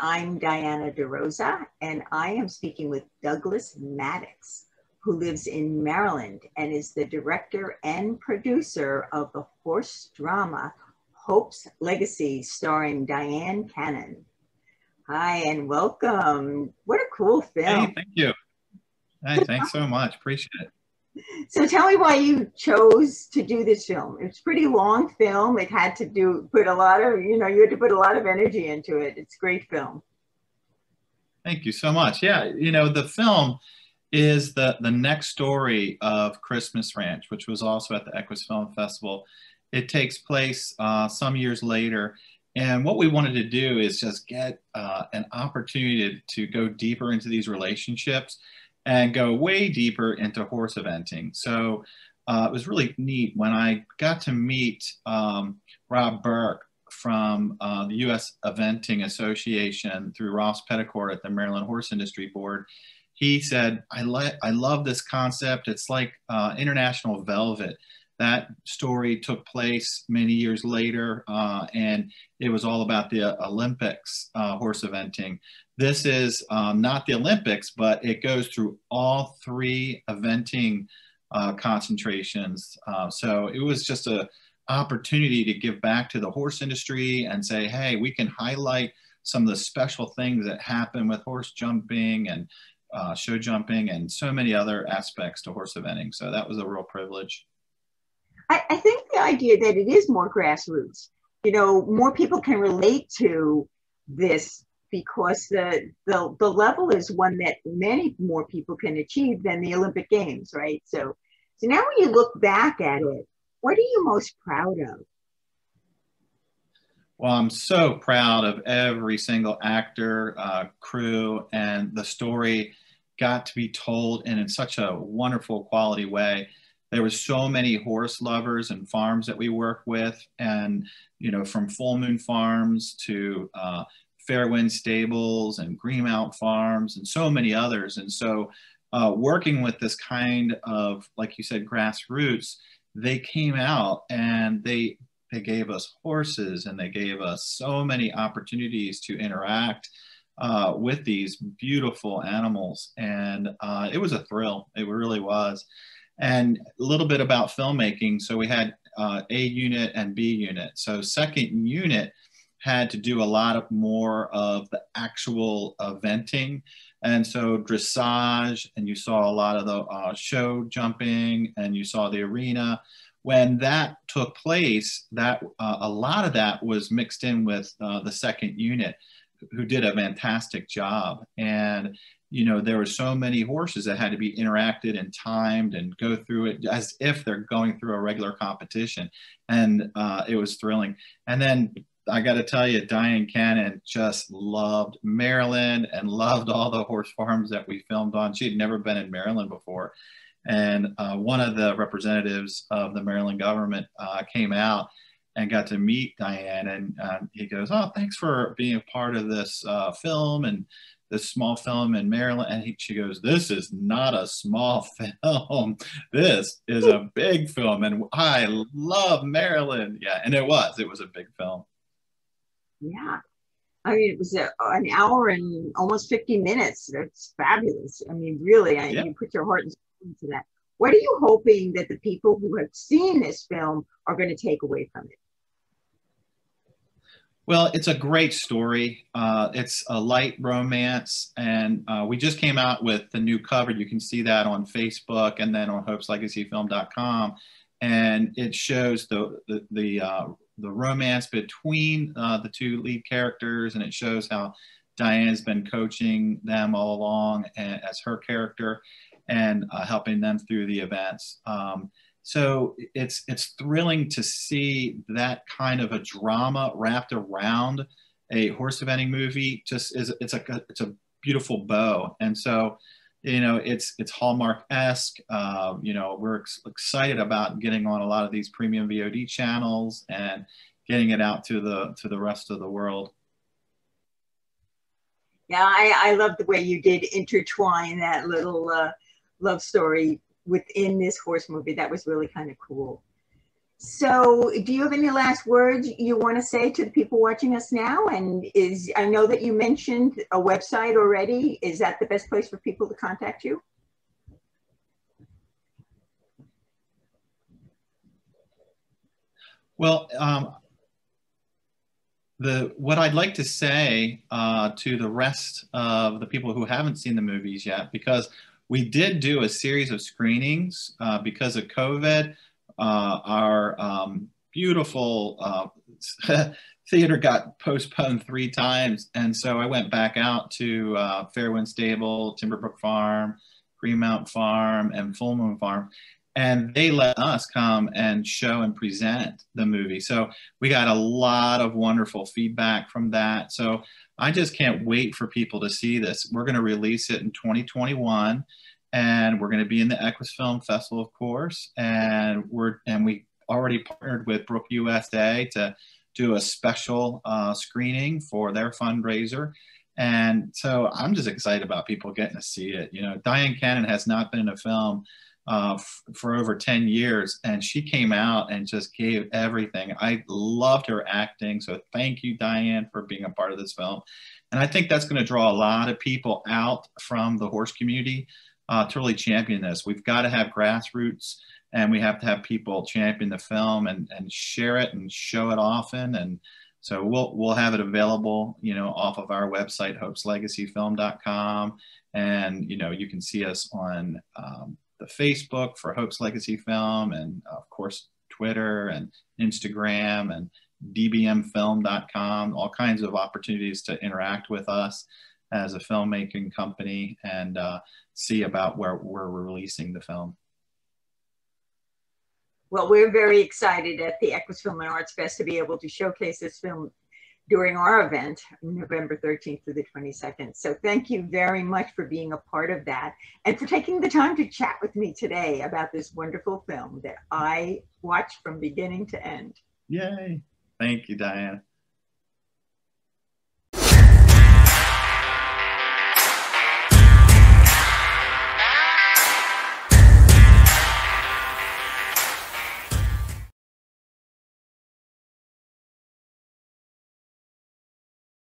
I'm Diana DeRosa, and I am speaking with Douglas Maddox, who lives in Maryland and is the director and producer of the horse drama Hope's Legacy, starring Diane Cannon. Hi, and welcome. What a cool film. Hey, thank you. Hey, thanks so much. Appreciate it. So tell me why you chose to do this film. It's a pretty long film. It had to put a lot of, you had to put a lot of energy into it. It's a great film. Thank you so much. Yeah, the film is the next story of Christmas Ranch, which was also at the Equus Film Festival. It takes place some years later. And what we wanted to do is just get an opportunity to go deeper into these relationships and go way deeper into horse eventing. So it was really neat when I got to meet Rob Burke from the U.S. Eventing Association through Ross Petticourt at the Maryland Horse Industry Board. He said, I love this concept. It's like International Velvet. That story took place many years later, and it was all about the Olympics horse eventing. This is not the Olympics, but it goes through all three eventing concentrations. So it was just an opportunity to give back to the horse industry and say, hey, we can highlight some of the special things that happen with horse jumping and show jumping and so many other aspects to horse eventing. So that was a real privilege. I think the idea that it is more grassroots, more people can relate to this because the level is one that many more people can achieve than the Olympic Games, right? So now when you look back at it, what are you most proud of? Well, I'm so proud of every single actor, crew, and the story got to be told in such a wonderful quality way. There were so many horse lovers and farms that we work with, and from Full Moon Farms to Fairwind Stables and Greenmount Farms and so many others. And so working with this kind of, like you said, grassroots, they came out and they gave us horses and they gave us so many opportunities to interact with these beautiful animals. And it was a thrill. It really was. And a little bit about filmmaking. So we had A unit and B unit. So second unit had to do a lot more of the actual eventing. And so dressage, and you saw a lot of the show jumping, and you saw the arena. When that took place, that a lot of that was mixed in with the second unit, who did a fantastic job. And there were so many horses that had to be interacted and timed and go through it as if they're going through a regular competition. And it was thrilling. And then I got to tell you, Diane Cannon just loved Maryland and loved all the horse farms that we filmed on. She had never been in Maryland before. And one of the representatives of the Maryland government came out and got to meet Diane. And he goes, oh, thanks for being a part of this film and this small film in Maryland. And she goes, this is not a small film. This is a big film. And I love Maryland. Yeah, and it was a big film. Yeah. I mean, it was an hour and almost 50 minutes. That's fabulous. I mean, really, Yeah. You put your heart and soul into that. What are you hoping that the people who have seen this film are going to take away from it? Well, it's a great story. It's a light romance, and we just came out with the new cover. You can see that on Facebook and then on hopeslegacyfilm.com, and it shows the romance between the two lead characters, and it shows how Diane's been coaching them all along as her character and helping them through the events. So it's thrilling to see that kind of a drama wrapped around a horse eventing movie. It's a beautiful bow, and so it's Hallmark-esque. We're excited about getting on a lot of these premium VOD channels and getting it out to the rest of the world. Yeah, I love the way you did intertwine that little love story within this horse movie. That was really kind of cool. So do you have any last words you want to say to the people watching us now? And I know that you mentioned a website already. Is that the best place for people to contact you? Well, what I'd like to say to the rest of the people who haven't seen the movies yet, because we did do a series of screenings because of COVID, our beautiful theater got postponed 3 times. And so I went back out to Fairwind Stable, Timberbrook Farm, Greenmount Farm, and Full Moon Farm. And they let us come and show and present the movie. So we got a lot of wonderful feedback from that. So I just can't wait for people to see this. We're going to release it in 2021, and we're going to be in the Equus Film Festival, of course. And we already partnered with Brook USA to do a special screening for their fundraiser. And so I'm just excited about people getting to see it. You know, Diane Cannon has not been in a film for over 10 years, and she came out and just gave everything. I loved her acting, so thank you, Diane, for being a part of this film. And I think that's going to draw a lot of people out from the horse community to really champion this. We've got to have grassroots, and we have to have people champion the film and share it and show it often. And so we'll have it available, you know, off of our website, hopeslegacyfilm.com, and you know, you can see us on the Facebook for Hope's Legacy Film, and of course Twitter and Instagram and dbmfilm.com, all kinds of opportunities to interact with us as a filmmaking company and see about where we're releasing the film. Well, we're very excited at the Equus Film and Arts Fest to be able to showcase this film during our event, November 13th through the 22nd. So thank you very much for being a part of that and for taking the time to chat with me today about this wonderful film that I watched from beginning to end. Yay. Thank you, Diana.